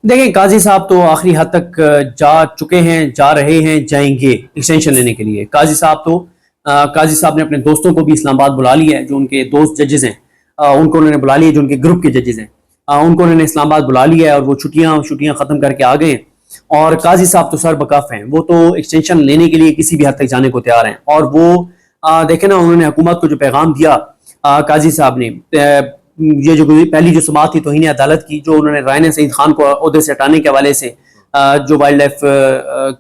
دیکھیں قاضی صاحب تو آخری حد تک جا چکے ہیں، جا رہے ہیں، جائیں گے ایکسٹینشن لینے کے لیے۔ قاضی صاحب نے اپنے دوستوں کو بھی اسلام آباد بلا لیا ہے، جو ان کے دوست ججز ہیں ان کو انہوں نے بلا لیا، جو ان کے گروپ کے ججز ہیں ان کو انہوں نے اسلام آباد بلا لیا ہے، اور وہ چھٹیاں ختم کر کے آ گئے ہیں۔ اور قاضی صاحب تو سر بکف ہیں، وہ تو ایکسٹینشن لینے کے لیے کسی بھی حد تک جانے کو تیار ہیں۔ اور وہ دیکھیں نا، انہوں نے حکومت کو جو پیغام دیا قاضی صاحب نے، یہ جو پہلی جو سماعت تھی توہین عدالت کی، جو انہوں نے رائنا سعید خان کو عہدے سے ہٹانے کے حوالے سے، جو وائلڈ لائف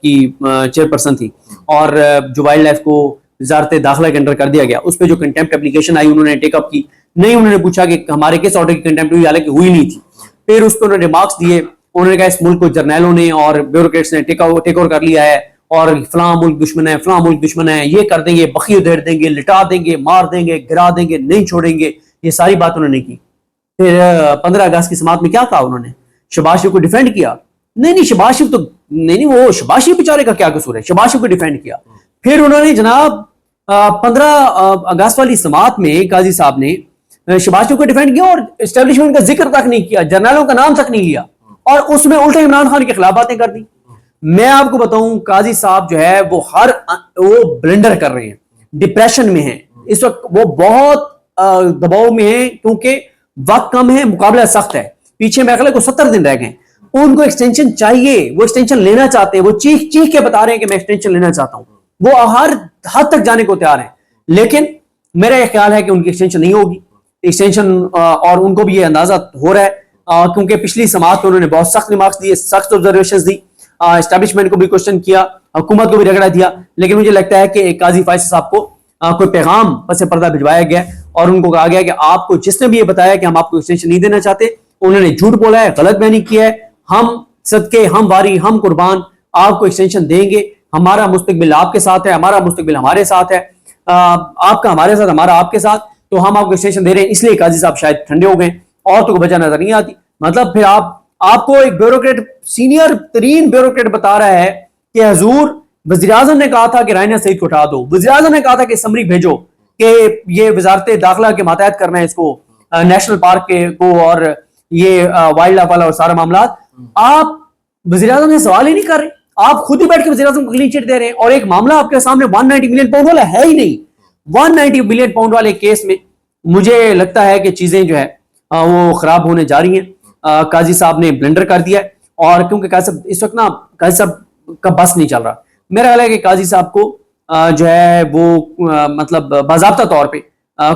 کی چیئرپرسن تھی، اور جو وائلڈ لائف کو وزارت داخلہ کے انڈر کر دیا گیا، اس پہ جو کنٹیمپٹ اپلیکیشن آئی انہوں نے ٹیک اپ کی نہیں۔ انہوں نے پوچھا کہ ہمارے کس آرڈر کی کنٹیمپٹ ہوئی، حالانکہ ہوئی نہیں تھی۔ پھر اس پہ انہوں نے ریمارکس دیے، انہوں نے کہا اس ملک کو جرنیلوں نے اور بیوروکریٹس نے ٹیک اوور کر لیا ہے، اور فلاں ملک دشمن ہے، فلاں ملک دشمن ہے، یہ کر دیں گے، بخی ادھیڑ دیں گے، لٹا دیں گے، مار دیں گے، گرا دیں گے، نہیں چھوڑیں گے، یہ ساری بات انہوں نے کی۔ پھر 15 اگست کی سماعت میں کیا کہا انہوں نے؟ شہباز شریف کو ڈیفینڈ کیا۔ نہیں شہباز شریف تو نہیں، وہ شہباز شریف بیچارے کا کیا قصور ہے، شہباز شریف کو ڈیفینڈ کیا۔ پھر انہوں نے جناب 15 اگست والی سماعت میں قاضی صاحب نے شہباز شریف کو ڈیفینڈ کیا، اور اسٹیبلشمنٹ کا ذکر تک نہیں کیا، جرنیلوں کا نام تک نہیں لیا، اور اس میں الٹے عمران خان کے خلاف باتیں کر دی۔ میں آپ کو بتاؤں قاضی صاحب جو ہے وہ بلنڈر کر رہے ہیں، ڈپریشن میں ہیں اس وقت، وہ بہت دباؤ میں ہیں، کیونکہ وقت کم ہے، مقابلہ سخت ہے، پیچھے میں خیال ہے 70 دن رہ گئے۔ ان کو ایکسٹینشن چاہیے، وہ ایکسٹینشن لینا چاہتے ہیں، وہ چیخ کے بتا رہے ہیں کہ میں ایکسٹینشن لینا چاہتا ہوں، وہ ہر حد تک جانے کو تیار ہیں، لیکن میرا یہ خیال ہے کہ ان کی ایکسٹینشن نہیں ہوگی ایکسٹینشن، اور ان کو بھی یہ اندازہ ہو رہا ہے، کیونکہ پچھلی سماعت میں انہوں نے بہت سخت ریمارکس دیے، سخت آبزرویشنز دی، اسٹیبلشمنٹ کو بھی کوشچن کیا، حکومت کو بھی رگڑا دیا، لیکن مجھے لگتا ہے کہ قاضی فیصل صاحب کو کوئی پیغام پس پردہ بھجوایا گیا، اور ان کو کہا گیا کہ آپ کو جس نے بھی یہ بتایا کہ ہم آپ کو ایکسٹینشن نہیں دینا چاہتے، انہوں نے جھوٹ بولا ہے، غلط بیانی کیا ہے، ہم صدقے، ہم واری، ہم قربان آپ کو ایکسٹینشن دیں گے، ہمارا مستقبل آپ کے ساتھ ہے، ہمارا مستقبل ہمارے ساتھ ہے، آپ کا ہمارے ساتھ، ہمارا آپ کے ساتھ، تو ہم آپ کو ایکسٹینشن دے رہے ہیں۔ اس لیے قاضی صاحب شاید ٹھنڈے ہو گئے، اور تو کوئی وجہ نظر نہیں آتی۔ مطلب پھر آپ کو ایک بیوروکریٹ، سینئر ترین بیوروکریٹ بتا رہا ہے کہ حضور وزیر اعظم نے کہا تھا کہ رائنا سعید کو اٹھا دو، وزیر اعظم نے کہا تھا کہ سمری بھیجو کہ یہ وزارت داخلہ کے ماتحت کرنا ہے اس کو، نیشنل پارک کو، اور یہ وائلڈ لائف والا اور سارا معاملات۔ آپ وزیر اعظم سے سوال ہی نہیں کر رہے، آپ خود ہی بیٹھ کے وزیر اعظم کو کلین چٹ دے رہے ہیں، اور ایک معاملہ آپ کے سامنے 190 ملین پاؤنڈ والا ہے ہی نہیں۔ 190 ملین پاؤنڈ والے کیس میں مجھے لگتا ہے کہ چیزیں جو ہے وہ خراب ہونے جا رہی ہیں۔ قاضی صاحب نے بلنڈر کر دیا ہے، اور کیونکہ قاضی صاحب اس وقت نا، قاضی صاحب کا بس نہیں چل رہا۔ میرا خیال ہے کہ قاضی صاحب کو جو ہے وہ مطلب باضابطہ طور پہ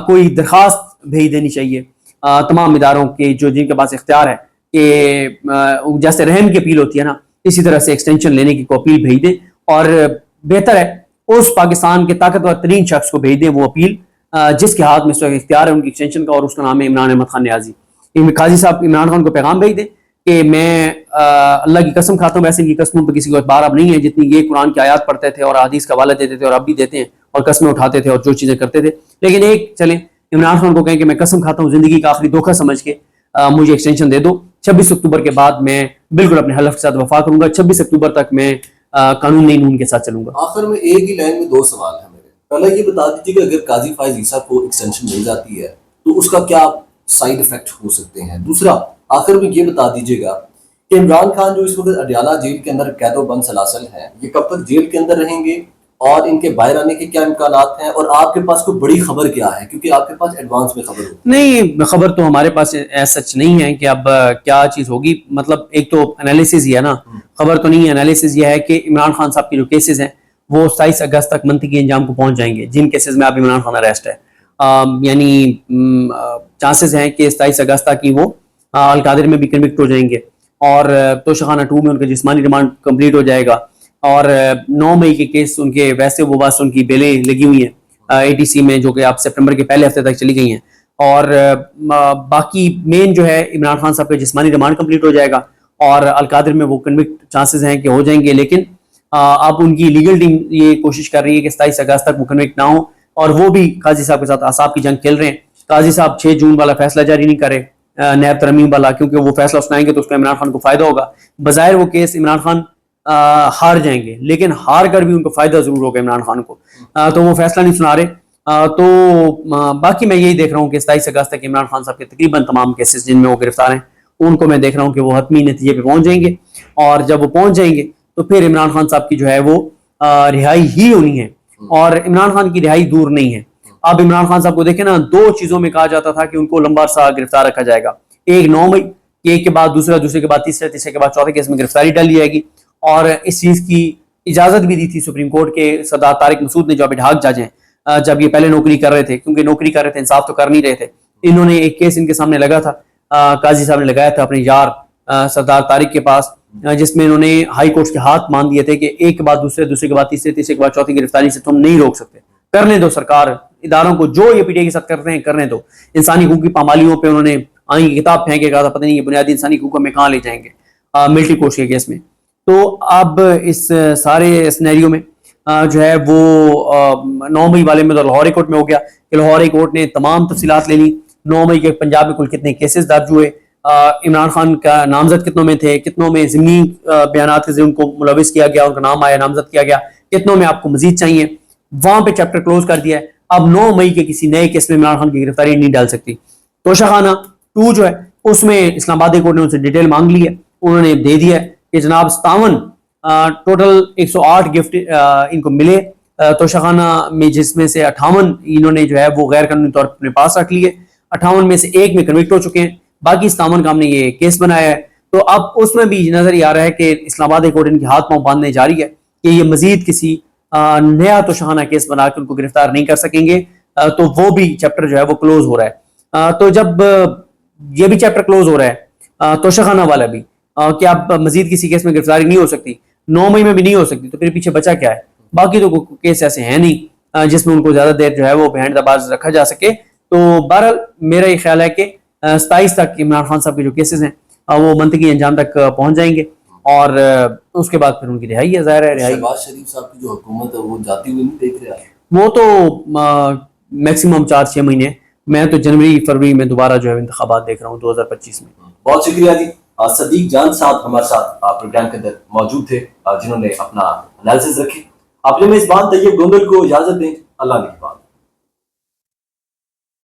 کوئی درخواست بھیج دینی چاہیے تمام اداروں کے جو جن کے پاس اختیار ہے، کہ جیسے رحم کی اپیل ہوتی ہے نا، اسی طرح سے ایکسٹینشن لینے کی کو اپیل بھیج دیں، اور بہتر ہے اس پاکستان کے طاقتور ترین شخص کو بھیج دیں وہ اپیل، جس کے ہاتھ میں اس وقت اختیار ہے ان کی ایکسٹینشن کا، اور اس کا نام ہے عمران احمد خان نیازی۔ قاضی صاحب عمران خان کو پیغام بھیج دیں کہ میں اللہ کی قسم کھاتا ہوں، ویسے ان کی قسموں پہ کسی کو اعتبار اب نہیں ہے، جتنی یہ قرآن کی آیات پڑھتے تھے اور حدیث کا حوالہ دیتے تھے، اور اب بھی دیتے ہیں، اور قسمیں اٹھاتے تھے اور جو چیزیں کرتے تھے، لیکن ایک چلیں عمران خان کو کہیں کہ میں قسم کھاتا ہوں زندگی کا آخری دھوکہ سمجھ کے مجھے ایکسٹینشن دے دو، 26 اکتوبر کے بعد میں بالکل اپنے حلف کے ساتھ وفا کروں گا، 26 اکتوبر تک میں قانون نون کے ساتھ چلوں گا۔ آخر میں ایک ہی لائن میں 2 سوال ہیں میرے۔ پہلا یہ بتا دیجیے کہ اگر قاضی فائز عیسیٰ کو ایکسٹینشن مل جاتی ہے تو اس کا کیا سائیڈ افیکٹ ہو سکتے ہیں؟ دوسرا آخر میں یہ بتا دیجیے گا کہ عمران خان جو اس وقت اڈیالہ جیل کے اندر قید و بند سلاسل ہیں، یہ کب تک جیل کے اندر رہیں گے، اور ان کے باہر آنے کے کیا امکانات ہیں، اور آپ کے پاس کوئی بڑی خبر کیا ہے؟ کیونکہ آپ کے پاس ایڈوانس میں خبر ہوتی ہے۔ نہیں، خبر تو ہمارے پاس سچ نہیں ہے کہ اب کیا چیز ہوگی، مطلب ایک تو انالیسز ہی ہے نا، خبر تو نہیں ہے۔ انالیسز یہ ہے کہ عمران خان صاحب کے جو کیسز ہیں وہ 27 اگست تک منطقی انجام کو پہنچ جائیں گے، جن کیسز میں اب عمران خان اریسٹ ہے، یعنی چانسز ہیں کہ 27 اگست تک ہی وہ القادر میں بھی کنوکٹ ہو جائیں گے، اور توشہ خانہ 2 میں ان کا جسمانی ریمانڈ کمپلیٹ ہو جائے گا، اور 9 مئی کے کیس ان کے ویسے وہ بس ان کی بیلیں لگی ہوئی ہیں ATC میں، جو کہ آپ سپٹمبر کے پہلے ہفتے تک چلی گئی ہیں، اور باقی مین جو ہے عمران خان صاحب کا جسمانی ریمانڈ کمپلیٹ ہو جائے گا، اور القادر میں وہ کنوکٹ چانسز ہیں کہ ہو جائیں گے، لیکن اب ان کی لیگل ٹیم یہ کوشش کر رہی ہے کہ 27 اگست تک وہ کنوکٹ نہ ہوں، اور وہ بھی قاضی صاحب کے ساتھ اعصاب کی جنگ کھیل رہے ہیں۔ قاضی صاحب 6 جون والا فیصلہ جاری نہیں کرے نیب ترمیم والا، کیونکہ وہ فیصلہ سنائیں گے تو اس میں عمران خان کو فائدہ ہوگا۔ بظاہر وہ کیس عمران خان ہار جائیں گے، لیکن ہار کر بھی ان کو فائدہ ضرور ہوگا عمران خان کو، تو وہ فیصلہ نہیں سنا رہے۔ تو باقی میں یہی دیکھ رہا ہوں کہ 27 اگست تک عمران خان صاحب کے تقریباً تمام کیسز جن میں وہ گرفتار ہیں ان کو میں دیکھ رہا ہوں کہ وہ حتمی نتیجے پہ پہنچ جائیں گے, اور جب وہ پہنچ جائیں گے تو پھر عمران خان صاحب کی جو ہے وہ رہائی ہی ہونی ہے, اور عمران خان کی رہائی دور نہیں ہے. اب عمران خان صاحب کو دیکھیں نا, 2 چیزوں میں کہا جاتا تھا کہ ان کو لمبا عرصہ گرفتار رکھا جائے گا, ایک 9 مئی کہ ایک کے بعد دوسرا, دوسرے کے بعد تیسرا, تیسرے کے بعد چوتھے کیس میں گرفتاری ڈال دی جائے گی, اور اس چیز کی اجازت بھی دی تھی سپریم کورٹ کے سردار طارق مسعود نے جو ابھی ڈھاک جج ہیں, جب یہ پہلے نوکری کر رہے تھے, کیونکہ نوکری کر رہے تھے انصاف تو کر نہیں رہے تھے. انہوں نے ایک کیس ان کے سامنے لگا تھا, قاضی صاحب نے لگایا تھا اپنے یار سردار طارق کے پاس, جس میں انہوں نے ہائی کورٹ کے ہاتھ مان دیے تھے کہ ایک کے بعد دوسرے, دوسرے کے بعد تیسرے, تیسرے کے بعد چوتھی گرفتاری سے تم نہیں روک سکتے, کرنے دو سرکار اداروں کو جو یہ پی ٹی آئی کے ساتھ کرتے ہیں کرنے دو. انسانی حقوق کی پامالیوں پہ انہوں نے آئین کی کتاب پھینک کے کہا تھا پتہ نہیں یہ بنیادی انسانی حقوق میں کہاں لے جائیں گے ملٹری کوش کے کیس میں. تو اب اس سارے سینیریو میں جو ہے وہ 9 مئی والے میں تو لاہور ہائی کورٹ میں ہو گیا کہ لاہور ہائی کورٹ نے تمام تفصیلات لے لی. 9 مئی کے پنجاب میں کل کتنے کیسز درج ہوئے, عمران خان کا نامزد کتنوں میں تھے, کتنوں میں ضمنی بیانات کے ذریعے ان کو ملوث کیا گیا, ان کا نام آیا, نامزد کیا گیا, کتنوں میں آپ کو مزید چاہیے, وہاں پہ چیپٹر کلوز کر دیا ہے. اب 9 مئی کے کسی نئے کیس میں عمران خان کی گرفتاری نہیں ڈال سکتی. توشہ خانہ 2 جو ہے اس میں اسلام آباد کورٹ نے ان سے ڈیٹیل مانگ لی ہے, انہوں نے دے دیا ہے کہ جناب 57 ٹوٹل 108 گفٹ ان کو ملے توشہ خانہ میں, جس میں سے 58 انہوں نے جو ہے وہ غیر قانونی طور پر اپنے پاس رکھ لیے, 58 میں سے 1 میں کنوکٹ ہو چکے ہیں, باقی 57 کا ہم نے یہ کیس بنایا ہے. تو اب اس میں بھی نظر یہ آ رہا ہے کہ اسلام آباد کورٹ ان کے ہاتھ پاؤں باندھنے جا رہی ہے کہ یہ مزید کسی نیا توشہ خانہ کیس بنا کے ان کو گرفتار نہیں کر سکیں گے, تو وہ بھی چیپٹر جو ہے وہ کلوز ہو رہا ہے. تو جب یہ بھی چیپٹر کلوز ہو رہا ہے توشہ خانہ والا بھی کہ اب مزید کسی کیس میں گرفتاری نہیں ہو سکتی, 9 مئی میں بھی نہیں ہو سکتی, تو پھر پیچھے بچا کیا ہے؟ باقی تو کیس ایسے ہیں نہیں جس میں ان کو زیادہ دیر جو ہے وہ بہینڈ دا باز رکھا جا سکے. تو بہرحال میرا یہ خیال ہے کہ 27 تک عمران خان صاحب کے جو کیسز ہیں وہ منطقی انجام تک پہنچ جائیں گے, اور اس کے بعد پھر ان کی رہائی ہے. ظاہر ہے رہائی شہباز شریف صاحب کی جو حکومت ہے وہ جاتی ہوئی نہیں دیکھ رہا ہے, وہ تو میکسیمم 4-6 مہینے, میں تو جنوری فروری میں دوبارہ جو ہے انتخابات دیکھ رہا ہوں 2025 میں. بہت شکریہ جی. صدیق جان صاحب ہمارے ساتھ پروگرام کے اندر موجود تھے, جنہوں نے اپنا انالیسز رکھے. آپ نے میزبان طیب گوندل کو اجازت دیں. اللہ نگہبان.